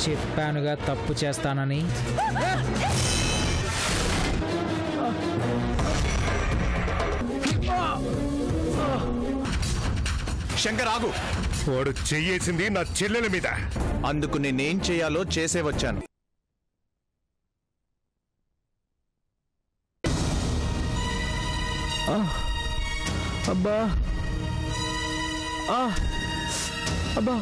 చెప్పానుగా తప్పు చేస్తానని. శంకర్ ఆగు. వాడు చెయ్యేసింది నా చెల్లెల మీద. అందుకు నేనేం చేయాలో చేసే వచ్చాను. అబ్బా అబ్బా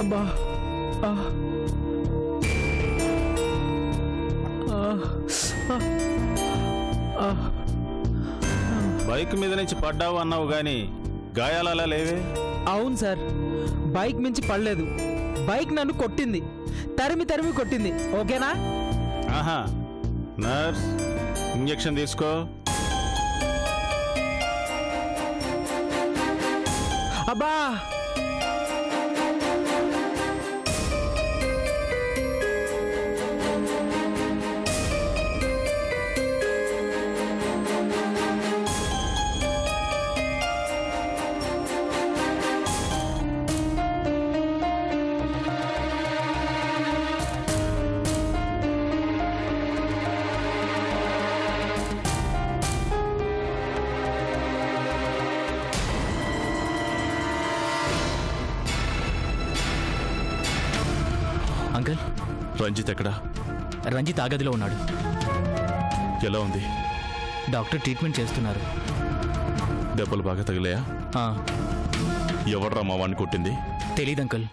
అబ్బా బైక్ మీద నుంచి పడ్డావు అన్నావు గాని గాయాలు అలా లేవే? అవును సార్, బైక్ మించి పడలేదు. బైక్ నన్ను కొట్టింది, తరిమి తరిమి కొట్టింది. ఓకేనా? ఆహా, నర్స్ ఇంజెక్షన్ తీసుకో. అబ్బా అంకల్, రంజిత్ ఎక్కడా? రంజిత్ ఆ గదిలో ఉన్నాడు. ఎలా ఉంది? డాక్టర్ ట్రీట్మెంట్ చేస్తున్నారు. దెబ్బలు బాగా తగిలాయా? ఎవడ్రా మా వాడిని కొట్టింది? తెలీదు అంకల్.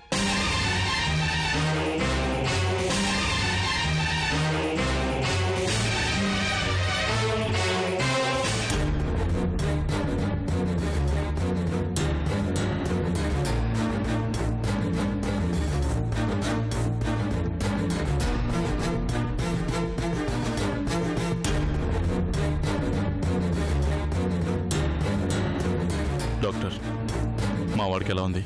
డాక్టర్, మా వాడికి ఎలా ఉంది?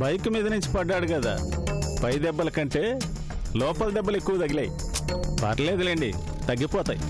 బైక్ మీద నుంచి పడ్డాడు కదా, పై దెబ్బల కంటే లోపల దెబ్బలు ఎక్కువ తగిలాయి. పర్లేదులేండి, తగ్గిపోతాయి.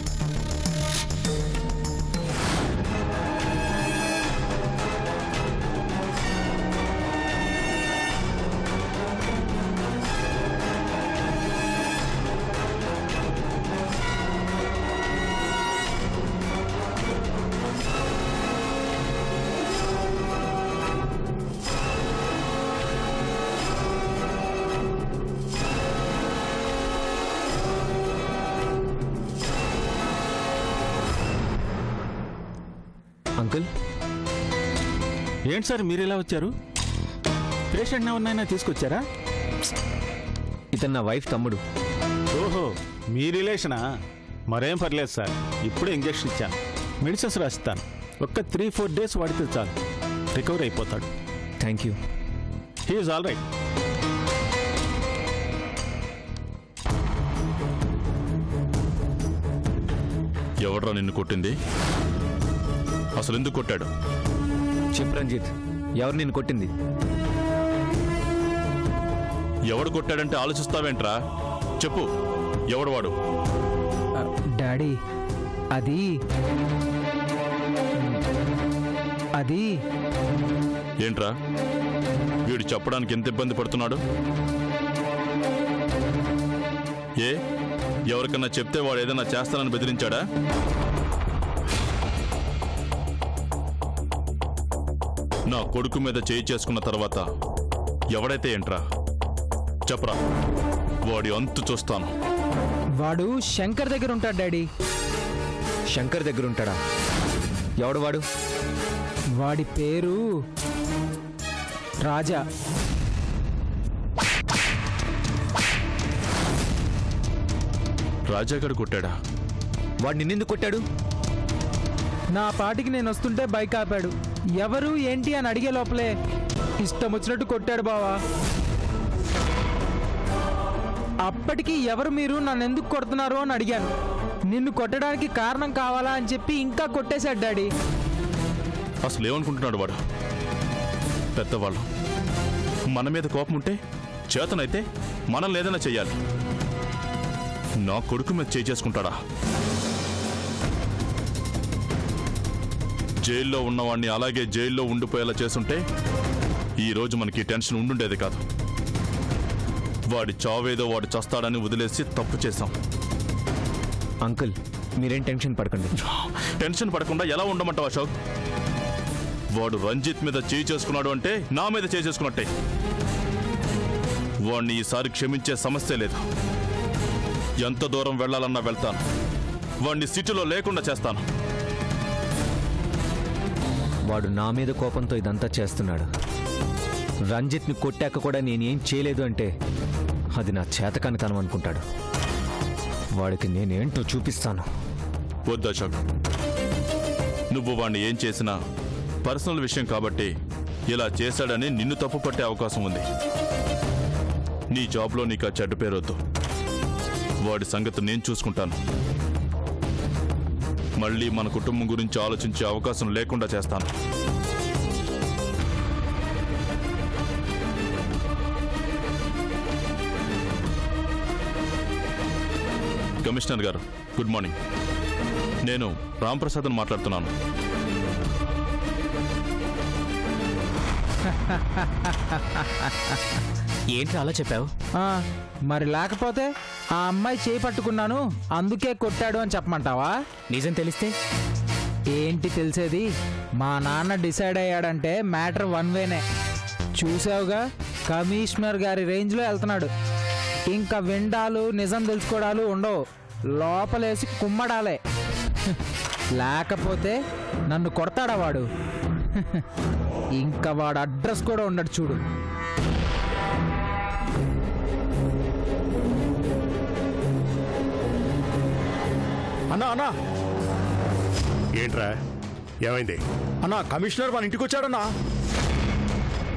అంకుల్, ఏంటి సార్ మీరు ఇలా వచ్చారు? పేషెంట్ ఎవరినైనా తీసుకొచ్చారా? ఇతను నా వైఫ్ తమ్ముడు. ఓహో, మీ రిలేషనా? మరేం పర్లేదు సార్, ఇప్పుడే ఇంజెక్షన్ ఇచ్చాను, మెడిసిన్స్ రాసిస్తాను. ఒక్క 3-4 days వాడితే చాలు, రికవర్ అయిపోతాడు. Thank you. He is all right. ఎవడ్రా నిన్ను కొట్టింది? అసలు ఎందుకు కొట్టాడు? చెప్పు రంజిత్, ఎవరు నిన్ను కొట్టింది? ఎవడు కొట్టాడంటే ఆలోచిస్తావేంట్రా? చెప్పు, ఎవడు వాడు? డాడీ, అది ఏంట్రా వీడు చెప్పడానికి ఎంత ఇబ్బంది పడుతున్నాడు? ఏ ఎవరికన్నా చెప్తే వాడు ఏదైనా చేస్తానని బెదిరించాడా? నా కొడుకు మీద చేయి చేసుకున్న తర్వాత ఎవడైతే ఏంట్రా చెప్పరా, వాడి అంతు చూస్తాను. వాడు శంకర్ దగ్గర ఉంటాడు డాడీ. శంకర్ దగ్గర ఉంటాడా? ఎవడు వాడు? వాడి పేరు రాజా. రాజాగాడు కొట్టాడా? వాడు నిన్నెందుకు కొట్టాడు? నా పాటికి నేను వస్తుంటే బైక్ ఆపాడు. ఎవరు ఏంటి అని అడిగే లోపలే ఇష్టం వచ్చినట్టు కొట్టాడు బావా. అప్పటికి ఎవరు మీరు, నన్ను ఎందుకు కొడుతున్నారు అని అడిగాను. నిన్ను కొట్టడానికి కారణం కావాలా అని చెప్పి ఇంకా కొట్టేశాడు డాడీ. అసలు ఏమనుకుంటున్నాడు వాడు? పెద్దవాళ్ళు మన మీద కోపం ఉంటే చేతనైతే మనం లేదన్నా చెయ్యాలి. నా కొడుకు మీద చేయి చేసుకుంటాడా? జైల్లో ఉన్నవాడిని అలాగే జైల్లో ఉండిపోయేలా చేసుంటే ఈరోజు మనకి టెన్షన్ ఉండుండేది కాదు. వాడి చావేదో వాడు చస్తాడని వదిలేసి తప్పు చేశాం. అంకుల్ మీరేం టెన్షన్ పడకండి. టెన్షన్ పడకుండా ఎలా ఉండమంటావు అశోక్? వాడు రంజిత్ మీద చేయి చేసుకున్నాడు అంటే నా మీద చేయి చేసుకున్నట్టే. వాడిని ఈసారి క్షమించే సమస్య లేదు. ఎంత దూరం వెళ్లాలన్నా వెళ్తాను. వాడిని సిటీలో లేకుండా చేస్తాను. వాడు నా మీద కోపంతో ఇదంతా చేస్తున్నాడు. రంజిత్ని కొట్టాక కూడా నేనేం చేయలేదు అంటే అది నా చేతకానితనం అనుకుంటాడు. వాడికి నేనేంటో చూపిస్తాను. వద్దు అశోక్, నువ్వు వాడిని ఏం చేసినా పర్సనల్ విషయం కాబట్టి ఇలా చేశాడని నిన్ను తప్పు పట్టే అవకాశం ఉంది. నీ జాబ్లో నీకు ఆ చెడ్డ పేరొద్దు. వాడి సంగతి నేను చూసుకుంటాను. మళ్ళీ మన కుటుంబం గురించి ఆలోచించే అవకాశం లేకుండా చేస్తాను. కమిషనర్ గారు, గుడ్ మార్నింగ్. నేను రాంప్రసాద్ని మాట్లాడుతున్నాను. ఏంటి అలా చెప్పావు? మరి లేకపోతే ఆ అమ్మాయి చేయి పట్టుకున్నాను అందుకే కొట్టాడు అని చెప్పమంటావా? నిజం తెలిస్తే ఏంటి తెలిసేది? మా నాన్న డిసైడ్ అయ్యాడంటే మ్యాటర్ వన్ వేనే. చూసావుగా, కమిషనర్ గారి రేంజ్లో వెళ్తున్నాడు. ఇంకా విండాలు నిజం తెలుసుకోవడాలు ఉండవు, లోపలేసి కుమ్మడాలే. లేకపోతే నన్ను కొడతాడా వాడు? ఇంకా వాడు అడ్రస్ కూడా ఉండడు చూడు. అన్నా అన్నా ఏంట్రా, ఏమైంది? అన్నా కమిషనర్ మన ఇంటికి వచ్చాడన్నా.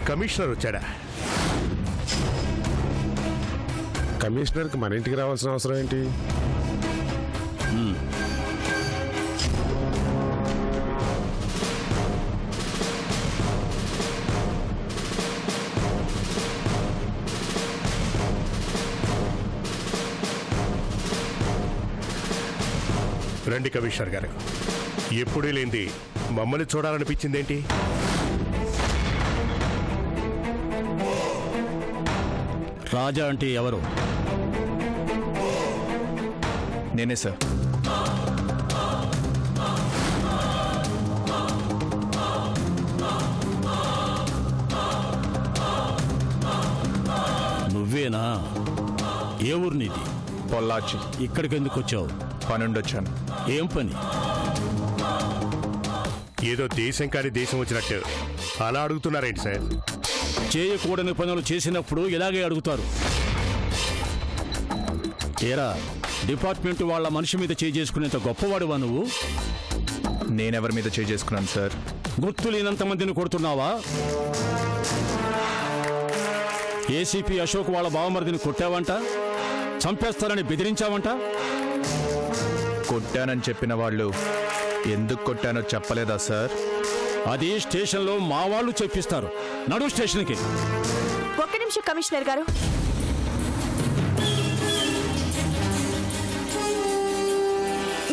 కమిషనర్ వచ్చాడా? కమిషనర్కి మన ఇంటికి రావాల్సిన అవసరం ఏంటి? రండి కమిషనర్ గారు. ఎప్పుడూ లేంది మమ్మల్ని చూడాలనిపించిందేంటి? రాజా అంటే ఎవరు? నేనే సార్. నువ్వేనా? ఏ ఊరు నీది? పొల్లాచి. ఇక్కడికి ఎందుకు వచ్చావు? పనుండి వచ్చాను. ఏం పని? ఏదో దేశం కాని దేశం వచ్చినట్టు అలా అడుగుతున్నారేంటి సార్? చేయకూడని పనులు చేసినప్పుడు ఇలాగే అడుగుతారు. ఏరా, డిపార్ట్మెంట్ వాళ్ళ మనిషి మీద చేసుకునేంత గొప్పవాడువా నువ్వు? నేనెవరి మీద చేసుకున్నాను సార్? గుర్తు లేనంత మందిని కొడుతున్నావా? ఏసీపీ అశోక్ వాళ్ళ బావమరిదిని కొట్టావంట, చంపేస్తారని బెదిరించావంట. కొట్టానని చెప్పిన వాళ్ళు ఎందుకు కొట్టానో చెప్పలేదా సార్? అది స్టేషన్లో మా వాళ్ళు చెప్పిస్తారు. నడు స్టేషన్కి. ఒక్క నిమిషం కమిషనర్ గారు.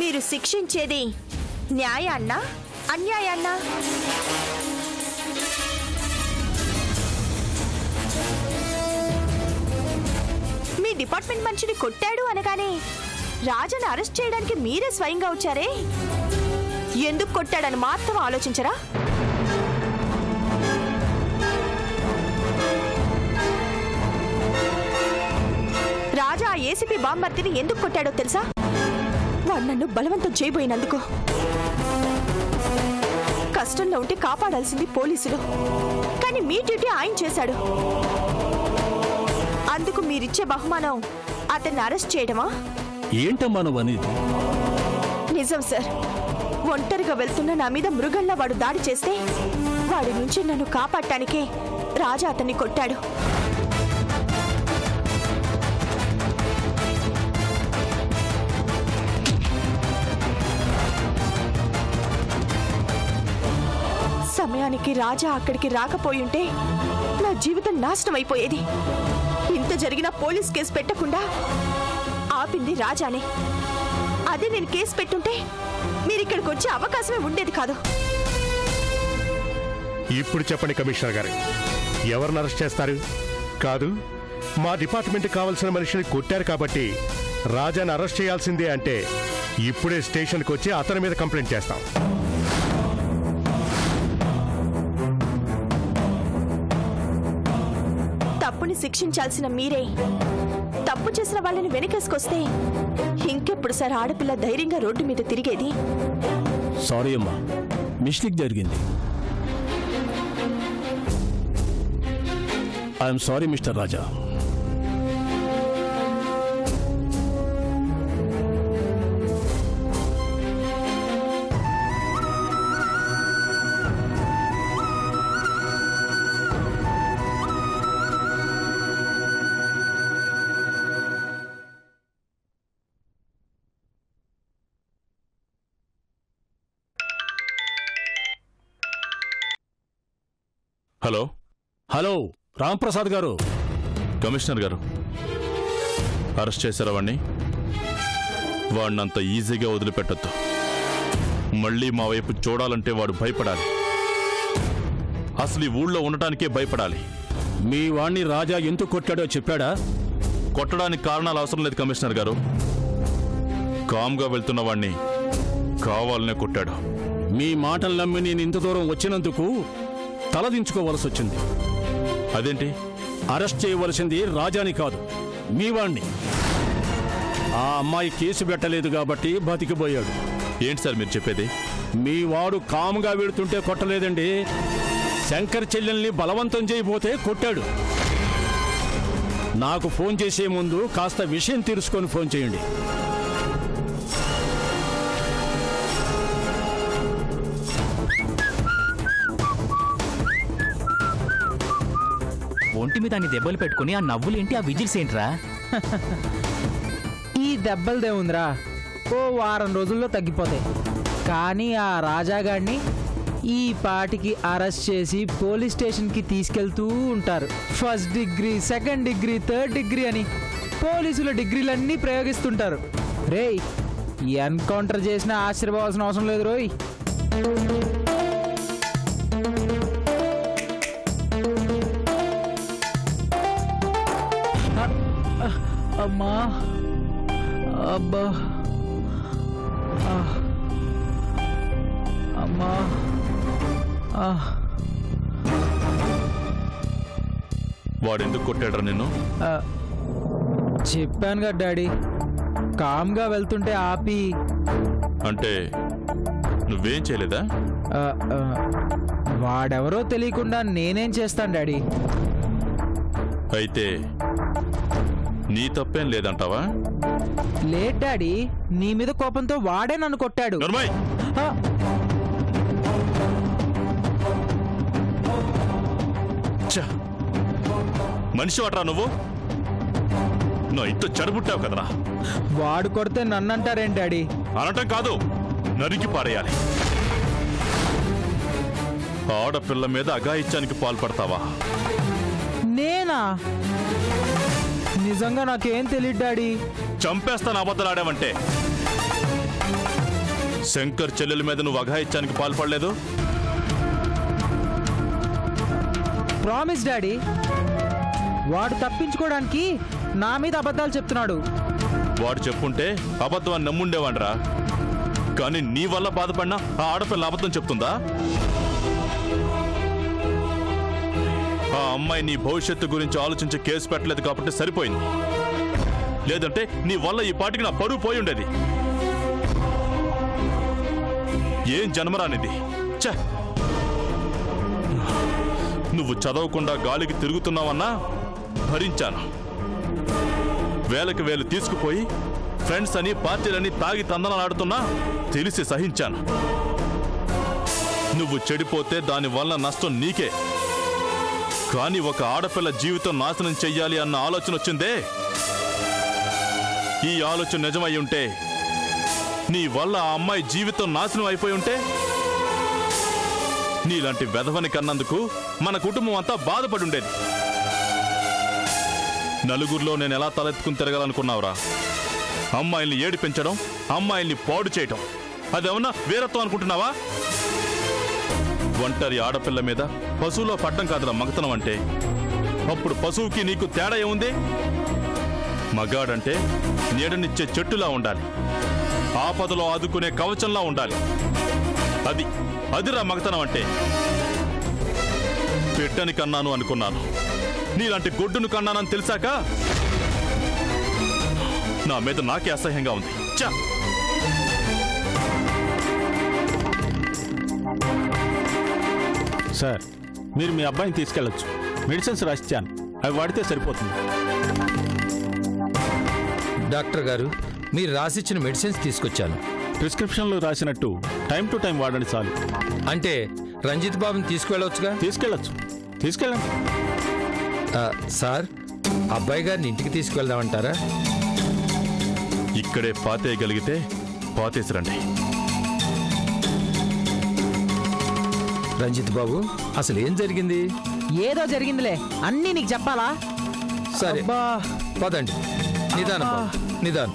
మీరు శిక్షించేది న్యాయాన్నా అన్యాయాన్నా? మీ డిపార్ట్మెంట్ మనిషిని కొట్టాడు అనగానే రాజాను అరెస్ట్ చేయడానికి మీరే స్వయంగా వచ్చారే, ఎందుకు కొట్టాడని మాత్రం ఆలోచించరా? రాజా ఆ ఏసీపీ బామ్మర్తిని ఎందుకు కొట్టాడో తెలుసా? వాడు నన్ను బలవంతం చేయబోయినందుకు. కష్టంలో ఉంటే కాపాడాల్సింది పోలీసులు, కానీ మీ డ్యూటీ ఆయన చేశాడు. అందుకు మీరిచ్చే బహుమానం అతన్ని అరెస్ట్ చేయడమా? ఏంటమ్మా నువ్వు అనేది? నిజం సార్. ఒంటరిగా వెళ్తున్న నా మీద మృగంలా వాడు దాడి చేస్తే వాడి నుంచి నన్ను కాపాడటానికే రాజా అతన్ని కొట్టాడు. సమయానికి రాజా అక్కడికి రాకపోయుంటే నా జీవితం నాశనం అయిపోయేది. ఇంత జరిగినా పోలీస్ కేసు పెట్టకుండా ఆపింది రాజానే. అదే నేను కేసు పెట్టుంటే మీరు ఇక్కడికి వచ్చే అవకాశమే ఉండేది కాదు. ఇప్పుడు చెప్పండి కమిషనర్ గారు, ఎవరిని అరెస్ట్ చేస్తారు? కాదు, మా డిపార్ట్మెంట్ కావాల్సిన మనిషిని కొట్టారు కాబట్టి రాజాని అరెస్ట్ చేయాల్సిందే అంటే ఇప్పుడే స్టేషన్కి వచ్చి అతని మీద కంప్లైంట్ చేస్తాం. తప్పుని శిక్షించాల్సిన మీరే తప్పు చేసిన వాళ్ళని వెనకేసుకొస్తే ఇంకెప్పుడు సార్ ఆడపిల్ల ధైర్యంగా రోడ్డు మీద తిరిగేది? సారీ అమ్మా, మిస్టేక్ జరిగింది. I'm sorry mister Raja. Hello hello, Ramprasad గారు. కమిషనర్ గారు, అరెస్ట్ చేశారా వాణ్ణి? వాడినంత ఈజీగా వదిలిపెట్టొద్దు. మళ్ళీ మా వైపు చూడాలంటే వాడు భయపడాలి. అసలు ఈ ఊళ్ళో ఉండటానికే భయపడాలి. మీ వాణ్ణి రాజా ఎందుకు కొట్టాడో చెప్పాడా? కొట్టడానికి కారణాలు అవసరం లేదు కమిషనర్ గారు. కామ్గా వెళ్తున్న వాణ్ణి కావాలనే కొట్టాడు. మీ మాటలు నమ్మి నేను ఇంత దూరం వచ్చినందుకు తలదించుకోవలసి వచ్చింది. అదేంటి? అరెస్ట్ చేయవలసింది రాజాని కాదు, మీ వాణ్ణి. ఆ అమ్మాయి కేసు పెట్టలేదు కాబట్టి బతికిపోయాడు. ఏంటి సార్ మీరు చెప్పేది? మీ వాడు కాముగా వెళుతుంటే కొట్టలేదండి, శంకర్ చెల్లెల్ని బలవంతం చేయబోతే కొట్టాడు. నాకు ఫోన్ చేసే ముందు కాస్త విషయం తెలుసుకొని ఫోన్ చేయండి. ఒంటి మీద అన్ని దెబ్బలు పెట్టుకుని ఆ నవ్వులేంటి, ఆ విజిల్స్ ఏంట్రా? ఈ దెబ్బలదే ఉందిరా, ఓ వారం రోజుల్లో తగ్గిపోతాయి. కానీ ఆ రాజాగాడిని ఈ పాటికి అరెస్ట్ చేసి పోలీస్ స్టేషన్కి తీసుకెళ్తూ ఉంటారు. First degree, second degree, third degree అని పోలీసుల డిగ్రీలన్నీ ప్రయోగిస్తుంటారు. రేయ్, ఎన్కౌంటర్ చేసినా ఆశ్చర్యపోవాల్సిన అవసరం లేదు రోయ్. అమ్మా, అబ్బా, అమ్మా, వాడెందుకు కొట్టాడ్రా నిన్ను? చెప్పాను కదా డాడీ, కామ్గా వెళ్తుంటే ఆపి. అంటే నువ్వేం చేయలేదా? వాడెవరో తెలియకుండా నేనేం చేస్తాను డాడీ? అయితే నీ తప్పేం లేదంటావా? లేదు డాడీ, నీ మీద కోపంతో వాడే నన్ను కొట్టాడు. మనిషి వాటరా నువ్వు? నా ఇంట్లో చెడబుట్టావు కదరా. వాడు కొడితే నన్ను అంటారేం డాడీ? అనటం కాదు, నరికి పారేయాలి. ఆడపిల్ల మీద అఘాయిత్యానికి పాల్పడతావా? నేనా? నిజంగా నాకేం తెలియదు డాడీ. చంపేస్తాను అబద్ధాలాడావంటే. శంకర్ చెల్లెల మీద నువ్వు అఘాయిత్యానికి పాల్పడలేదు? Promise daddy. వాడు తప్పించుకోవడానికి నా మీద అబద్ధాలు చెప్తున్నాడు. వాడు చెప్పుంటే అబద్ధం అని నమ్ముండేవాడ్రా. కానీ నీ వల్ల బాధపడినా ఆ ఆడపిల్ల అబద్ధం చెప్తుందా? ఆ అమ్మాయి నీ భవిష్యత్తు గురించి ఆలోచించి కేసు పెట్టలేదు కాబట్టి సరిపోయింది. లేదంటే నీ వల్ల ఈ పాటికి నా పరువు పోయి ఉండేది. ఏం జన్మరానిది. ఛ! నువ్వు చదవకుండా గాలికి తిరుగుతున్నావన్నా భరించాను. వేలకు వేలు తీసుకుపోయి ఫ్రెండ్స్ అని పార్టీలని తాగి తందనాలాడుతున్నా తెలిసి సహించాను. నువ్వు చెడిపోతే దానివల్ల నష్టం నీకే. కానీ ఒక ఆడపిల్ల జీవితం నాశనం చెయ్యాలి అన్న ఆలోచన వచ్చిందే, ఈ ఆలోచన నిజమై ఉంటే, నీ వల్ల ఆ అమ్మాయి జీవితం నాశనం అయిపోయి ఉంటే, నీలాంటి వెధవని కన్నందుకు మన కుటుంబం అంతా బాధపడి ఉండేది. నలుగురిలో నేను ఎలా తలెత్తుకుని తిరగాలనుకున్నావురా? అమ్మాయిల్ని ఏడిపించడం, అమ్మాయిల్ని పాడు చేయటం, అదేమన్నా వీరత్వం అనుకుంటున్నావా? ఒంటరి ఆడపిల్ల మీద పశువులో పడ్డం కాదురా మగతనం అంటే. అప్పుడు పశువుకి నీకు తేడా ఏముంది? మగాడంటే నీడనిచ్చే చెట్టులా ఉండాలి, ఆపదలో ఆదుకునే కవచంలా ఉండాలి. అదిరా మగతనం అంటే. బిడ్డని కన్నాను అనుకున్నాను, నీలాంటి గొడ్డును కన్నానని తెలిసాక నా మీద నాకే అసహ్యంగా ఉంది. చా సార్, మీరు మీ అబ్బాయిని తీసుకెళ్ళొచ్చు. మెడిసిన్స్ రాసిచ్చాను, అవి వాడితే సరిపోతుంది. డాక్టర్ గారు, మీరు రాసిచ్చిన మెడిసిన్స్ తీసుకొచ్చాను. ప్రిస్క్రిప్షన్లో రాసినట్టు టైం టు టైం వాడండి చాలు. అంటే రంజిత్ బాబుని తీసుకువెళ్ళవచ్చుగా? తీసుకెళ్ళండి. సార్, అబ్బాయి గారిని ఇంటికి తీసుకువెళ్దామంటారా? ఇక్కడే పాతేయగలిగితే పాతేసిరండి. రంజిత్ బాబు, అసలు ఏం జరిగింది? ఏదో జరిగిందిలే, అన్నీ నీకు చెప్పాలా? సరే పదండి. నిదానం బాబు, నిదానం.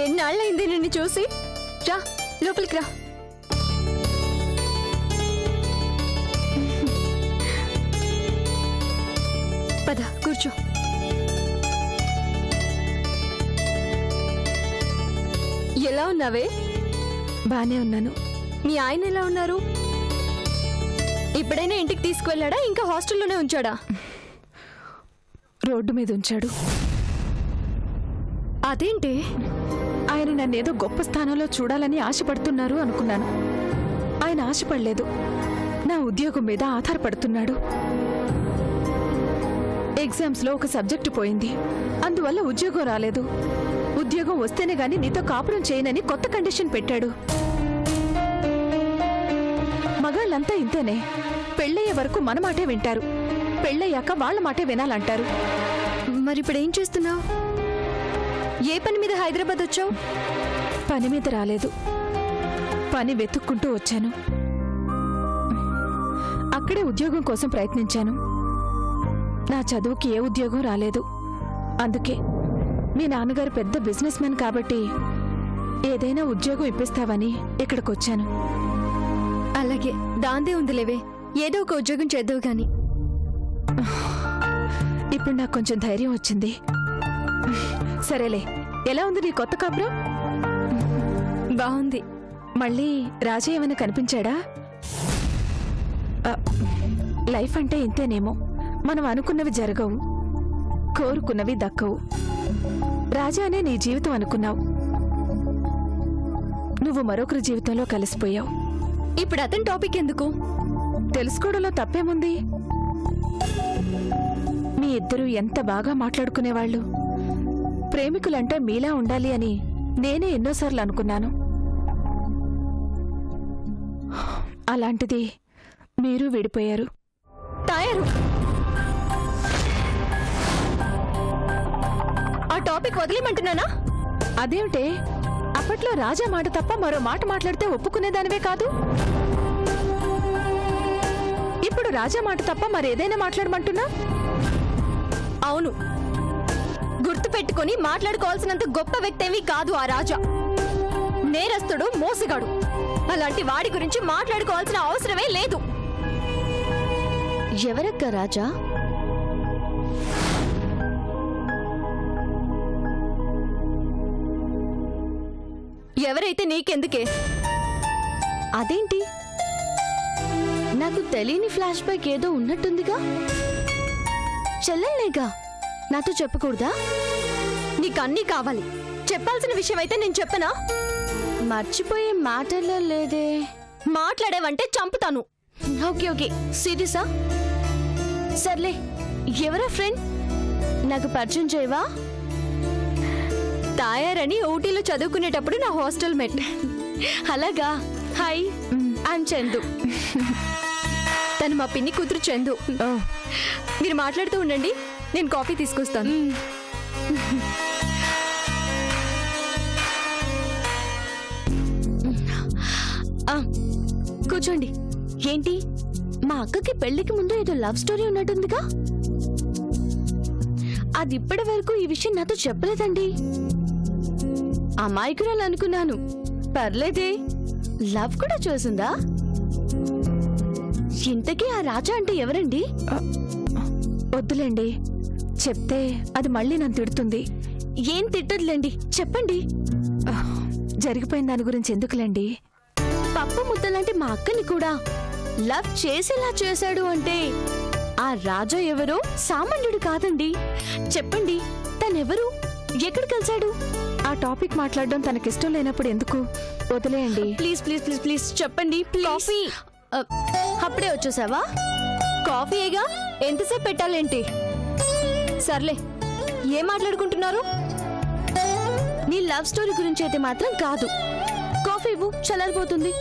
ఎన్నాళ్ళైంది నిన్ను చూసి? రా లోపలికి రా. పద కూర్చో. ఎలా ఉన్నావే? బానే ఉన్నాను. మీ ఆయన ఎలా ఉన్నారు? ఇప్పుడైనా ఇంటికి తీసుకువెళ్ళాడా, ఇంకా హాస్టల్లోనే ఉంచాడా? రోడ్డు మీద ఉంచాడు. అదేంటి? ఆయన నన్నేదో గొప్ప స్థానంలో చూడాలని ఆశపడుతున్నారు అనుకున్నాను. ఆయన ఆశపడలేదు, నా ఉద్యోగం మీద ఆధారపడుతున్నాడు. ఎగ్జామ్స్లో ఒక సబ్జెక్టు పోయింది, అందువల్ల ఉద్యోగం రాలేదు. ఉద్యోగం వస్తేనే గాని నీతో కాపురం చేయనని కొత్త కండిషన్ పెట్టాడు. మగాళ్ళంతా ఇంతేనే, పెళ్ళయ్యే వరకు మన మాటే వింటారు, పెళ్ళయ్యాక వాళ్ళ మాటే వినాలంటారు. మరి ఇప్పుడు ఏం చేస్తున్నావు? ఏ పని మీద హైదరాబాద్ వచ్చావు? పని మీద రాలేదు, పని వెతుక్కుంటూ వచ్చాను. అక్కడే ఉద్యోగం కోసం ప్రయత్నించాను. నా చదువుకి ఏ ఉద్యోగం రాలేదు. అందుకే మీ నాన్నగారు పెద్ద బిజినెస్ మ్యాన్ కాబట్టి ఏదైనా ఉద్యోగం ఇప్పిస్తావని ఇక్కడికొచ్చాను. అలాగే, దాందే ఉందిలేవే, ఏదో ఒక ఉద్యోగం చేద్దావు గాని. ఇప్పుడు నాకు కొంచెం ధైర్యం వచ్చింది. సరేలే, ఎలా ఉంది నీ కొత్త కాపురం? బాగుంది. మళ్ళీ రాజా ఏమైనా కనిపించాడా? లైఫ్ అంటే ఇంతేనేమో, మనం అనుకున్నవి జరగవు, కోరుకున్నవి దక్కవు. రాజానే నీ జీవితం అనుకున్నావు, నువ్వు మరొకరి జీవితంలో కలిసిపోయావు. ఇప్పుడు అతని టాపిక్ ఎందుకు? తెలుసుకోవడంలో తప్పేముంది? మీ ఇద్దరూ ఎంత బాగా మాట్లాడుకునేవాళ్ళు. ప్రేమికులంటే మీలా ఉండాలి అని నేనే ఎన్నోసార్లు అనుకున్నాను. అలాంటిది మీరు విడిపోయారు. తయారు. ఆ టాపిక్ వదిలేమంటున్నానా? అదేమిటే, అప్పట్లో రాజా మాట తప్ప మరో మాట మాట్లాడితే ఒప్పుకునేదానివే కాదు. ఇప్పుడు రాజా మాట తప్ప మరేదైనా మాట్లాడమంటున్నా? అవును, గుర్తు పెట్టుకుని మాట్లాడుకోవాల్సినంత గొప్ప వ్యక్తి ఏమీ కాదు ఆ రాజా. నేరస్తుడు, మోసగాడు. అలాంటి వాడి గురించి మాట్లాడుకోవాల్సిన అవసరమే లేదు. ఎవరక్క రాజా? ఎవరైతే నీకెందుకే? అదేంటి, నాకు తెలియని ఫ్లాష్ బ్యాక్ ఏదో ఉన్నట్టుందిగా. చెల్లెల్లేగా, నాతో చెప్పకూడదా? నీకన్నీ కావాలి, చెప్పాల్సిన విషయం అయితే నేను చెప్పనా? మర్చిపోయే మ్యాటర్లో లేదే. మాట్లాడేవంటే చంపుతాను. ఓకే ఓకే, సీరియసా? సర్లే, ఎవరా ఫ్రెండ్? నాకు పరిచయం చేయవా? తాయారని ఊటీలో చదువుకునేటప్పుడు నా హాస్టల్ మేట్. అలాగా? Hi, I'm Chandu. తను మా పిన్ని కూతురు చందు. మీరు మాట్లాడుతూ ఉండండి, నేను కాఫీ తీసుకొస్తాను. కూర్చోండి. ఏంటి, మా అక్కకి పెళ్లికి ముందు ఏదో లవ్ స్టోరీ ఉన్నట్టుందిగా? అది ఇప్పటి వరకు ఈ విషయం నాతో చెప్పలేదండి. అమాయకురాలు అనుకున్నాను. పర్లేదే, లవ్ కూడా చూసిందా? ఇంతకీ ఆ రాజా అంటే ఎవరండి? వద్దులేండి, చెప్తే అది మళ్ళీ నన్ను తిడుతుంది. ఏం తిట్టదులేండి, చెప్పండి. జరిగిపోయిన దాని గురించి ఎందుకులేండి? పప్పు ముద్దలాంటి మా అక్కని కూడా లవ్ చేసేలా చేశాడు అంటే ఆ రాజా ఎవరో సామాన్యుడు కాదండి. చెప్పండి, తనెవరు, ఎక్కడ కలిశాడు? ఆ టాపిక్ మాట్లాడడం తనకిష్టం లేనప్పుడు ఎందుకు? వదిలేయండి. ప్లీజ్ ప్లీజ్ ప్లీజ్ ప్లీజ్ చెప్పండి. కాఫీ అప్పుడే వచ్చేసావా? కాఫీయేగా, ఎంతసేపు పెట్టాలేంటి? సర్లే, ఏం మాట్లాడుకుంటున్నారు? నీ లవ్ స్టోరీ గురించి అయితే మాత్రం కాదు. కాఫీ ఇవ్వు, చల్లారిపోతుంది.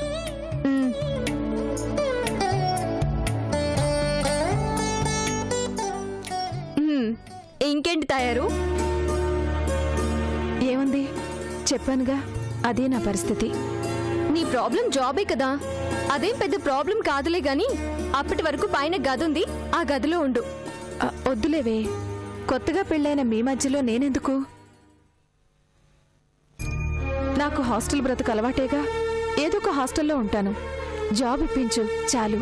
ఇంకేంటి తయారు? ఏముంది, చెప్పానుగా, అదే నా పరిస్థితి. నీ ప్రాబ్లం జాబే కదా, అదేం పెద్ద ప్రాబ్లం కాదులే గాని అప్పటి వరకు పైన గది ఉంది, ఆ గదిలో ఉండు. వద్దులేవే, కొత్తగా పెళ్ళైన మీ మధ్యలో నేనెందుకు? నాకు హాస్టల్ బ్రతుకు అలవాటేగా, ఏదో ఒక హాస్టల్లో ఉంటాను. జాబ్ ఇప్పించు చాలు.